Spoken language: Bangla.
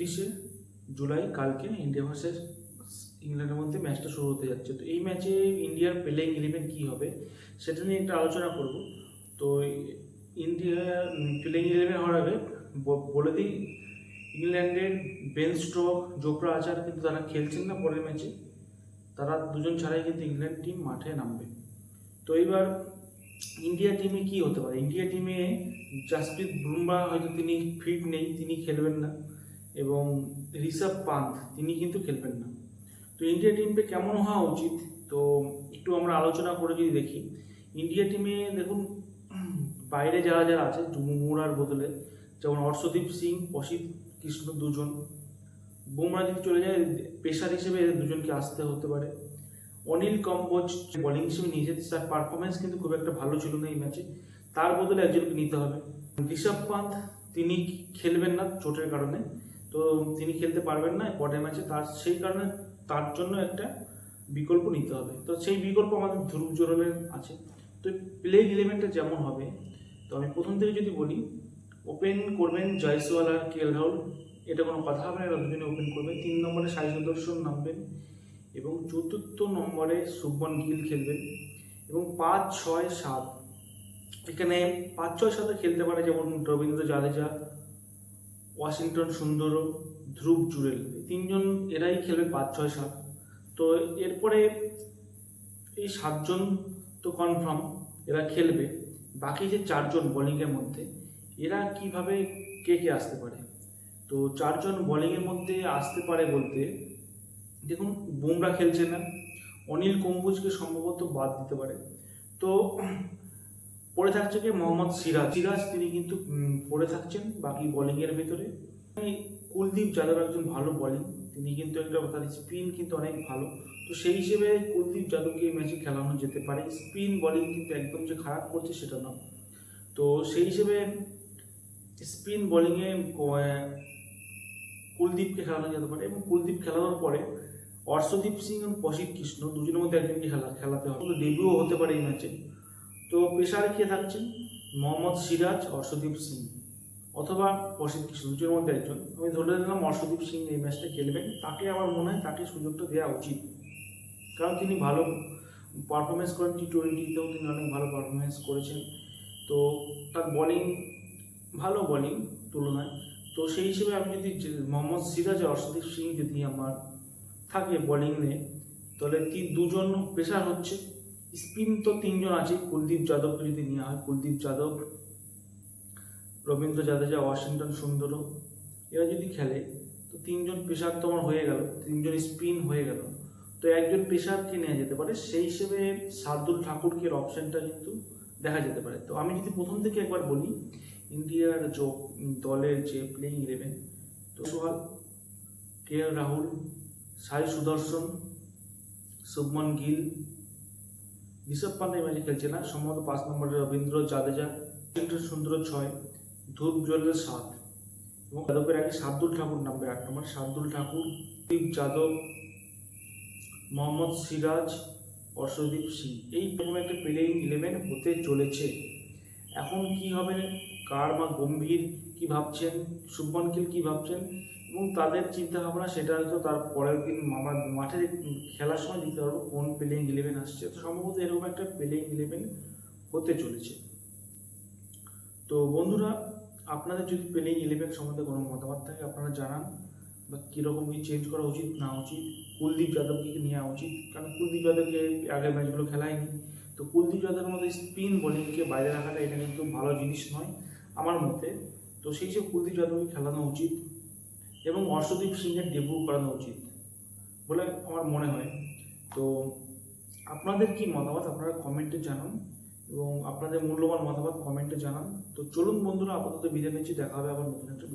29শে জুলাই কালকে ইন্ডিয়া ভার্সেস ইংল্যান্ডের মধ্যে ম্যাচটা শুরু হতে যাচ্ছে। তো এই ম্যাচে ইন্ডিয়ার প্লেইং 11 কী হবে সেটা নিয়ে একটা আলোচনা করব। তো ইন্ডিয়া প্লেইং 11 হওয়ার আগে বলে দিই, ইংল্যান্ডের বেন স্টোক, জোফরা আর্চার কিন্তু তারা খেলছেন না পরের ম্যাচে। তারা দুজন ছাড়াই কিন্তু ইংল্যান্ড টিম মাঠে নামবে। তো এইবার ইন্ডিয়া টিমে কি হতে পারে? ইন্ডিয়া টিমে জাসপ্রীত বুমরাহ হয়তো তিনি ফিট নেই, তিনি খেলবেন না, এবং ঋষভ পান্থ তিনি কিন্তু খেলবেন না। তো ইন্ডিয়া টিমটা কেমন হওয়া উচিত তো একটু আমরা আলোচনা করে যদি দেখি, ইন্ডিয়া টিমে দেখুন বাইরে যারা যারা আছে বুমরার বদলে, যেমন অর্শদীপ সিং, অসিত কৃষ্ণ দুজন। বুমরাহ যদি চলে যায় পেসার হিসেবে এদের দুজনকে আসতে হতে পারে। অনিল কম্বোজ বোলিং হিসেবে নিয়েছে, তার পারফরমেন্স কিন্তু খুব একটা ভালো ছিল না এই ম্যাচে, তার বদলে একজনকে নিতে হবে। ঋষভ পান্থ তিনি খেলবেন না চোটের কারণে, তো তিনি খেলতে পারবেন না পরের ম্যাচে, সেই কারণে তার জন্য একটা বিকল্প নিতে হবে। তো সেই বিকল্প আমাদের ধ্রুব জুরেলের আছে। তো প্লেইং 11টা যেমন হবে, তো আমি প্রথম থেকে যদি বলি, ওপেন করবেন জয়সওয়াল আর কেএল রাহুল, এটা কোনো কথা হবে না, এরা দুজনে ওপেন করবেন। 3 নম্বরে সাই সুদর্শন নামবেন, এবং 4র্থ নম্বরে শুভমন গিল খেলবেন, এবং 5, 6, 7 এখানে 5, 6, 7 খেলতে পারে যেমন রবীন্দ্র জাদেজা, ওয়াশিংটন সুন্দর, ধ্রুব জুরেল, তিনজন এরাই খেলবে 5, 6, 7। তো এরপরে এই 7জন তো কনফার্ম এরা খেলবে। বাকি যে 4জন বোলিংয়ের মধ্যে এরা কিভাবে কে কে আসতে পারে? তো 4জন বোলিংয়ের মধ্যে আসতে পারে বলতে, দেখুন বুমরাহ খেলছে না, অনিল কুম্বুজকে সম্ভবত বাদ দিতে পারে। তো পড়ে থাকছে কি মোহাম্মদ সিরাজ তিনি কিন্তু পড়ে থাকছেন বাকি বোলিংয়ের ভেতরে। কুলদীপ যাদব একজন ভালো বোলিং, তিনি কিন্তু একটা, তার স্পিন কিন্তু অনেক ভালো। তো সেই হিসেবে কুলদীপ যাদবকে এই ম্যাচে খেলানো যেতে পারে। স্পিন বোলিং কিন্তু একদম যে খারাপ করছে সেটা না। তো সেই হিসেবে স্পিন বোলিংয়ে কুলদীপকে খেলানো যেতে পারে, এবং কুলদীপ খেলানোর পরে অর্শদীপ সিং এবং অসিত কৃষ্ণ দুজনের মধ্যে একজনকে খেলাতে হবে, ডেবিউ হতে পারে এই ম্যাচে। তো পেসারে কে থাকছেন? মোহাম্মদ সিরাজ, অর্শদীপ সিং অথবা অসিত কৃষ্ণ, দুজনের মধ্যে একজন। আমি ধরে দিলাম অর্শদীপ সিং এই ম্যাচটা খেলবেন, তাকে আমার মনে হয় তাকে সুযোগটা দেওয়া উচিত, কারণ তিনি ভালো পারফরমেন্স করেন, T20তেও তিনি অনেক ভালো পারফরমেন্স করেছেন। তো তার বোলিং ভালো, বোলিং তুলনায়। তো সেই হিসেবে আমি যদি মোহাম্মদ সিরাজ আর অর্শদীপ সিং যদি আমার থাকে বোলিং নিয়ে, তাহলে দুজন পেসার হচ্ছে। স্পিন তো 3জন আছে, কুলদীপ যাদবকে যদি নেওয়া হয়, কুলদীপ যাদব, রবীন্দ্র জাদেজা, ওয়াশিংটন সুন্দর, এরা যদি খেলে তো 3জন পেসার তো আমার হয়ে গেল, 3জন স্পিন হয়ে গেল। তো একজন পেসারকে নেওয়া যেতে পারে, সেই হিসেবে শার্দুল ঠাকুরকে অপশনটা কিন্তু দেখা যেতে পারে। তো আমি যদি প্রথম থেকে একবার বলি, ইন্ডিয়ার দলের যে প্লেইং 11, তো সোহাল, কেএল রাহুল, সাই সুদর্শন, শুভমন গিল, ঋষভ পান্থ এই ম্যাচে খেলছে না, সম্ভবত 5 নম্বরে রবীন্দ্র জাদেজা, সুন্দর 6, ধ্রুব জুরেল 7, এবং যাদবের আগে শার্দুল ঠাকুর নামবে 8 নম্বর। শার্দুল ঠাকুর, দীপ যাদব, মোহাম্মদ সিরাজ, অর্শদীপ সিং, এই রকম একটা প্লেইং 11 হতে চলেছে। এখন কি হবে, কার বা গম্ভীর কি ভাবছেন, শুভমন গিল কি ভাবছেন, এবং তাদের চিন্তা ভাবনা সেটা হয়তো তার পরের দিন আমরা মাঠে খেলার সময় দিতে পারবো কোন প্লেইং 11 আসছে। তো সম্ভবত এরকম একটা প্লেইং 11 হতে চলেছে। তো বন্ধুরা, আপনাদের যদি প্লেইং 11 সম্বন্ধে কোনো মতামত থাকে আপনারা জানান, বা কীরকম কি চেঞ্জ করা উচিত না উচিত, কুলদীপ যাদবকে নেওয়া উচিত, কারণ কুলদীপ যাদবকে আগের ম্যাচগুলো খেলায়নি। তো কুলদীপ যাদবের মধ্যে স্পিন বোলিংকে বাইরে রাখাটা এটা কিন্তু ভালো জিনিস নয় আমার মতে। তো সেই হিসেবে কুলদীপ যাদবকে খেলানো উচিত, এবং অর্শদীপ সিংয়ের ডেবিউ করানো উচিত বলে আমার মনে হয়। তো আপনাদের কি মতামত আপনারা কমেন্টে জানান, এবং আপনাদের মূল্যবান মতামত কমেন্টে জানান। তো চলুন বন্ধুরা, আপাতত বিদায় নিচ্ছি, দেখা হবে আবার নতুন একটা ভিডিও।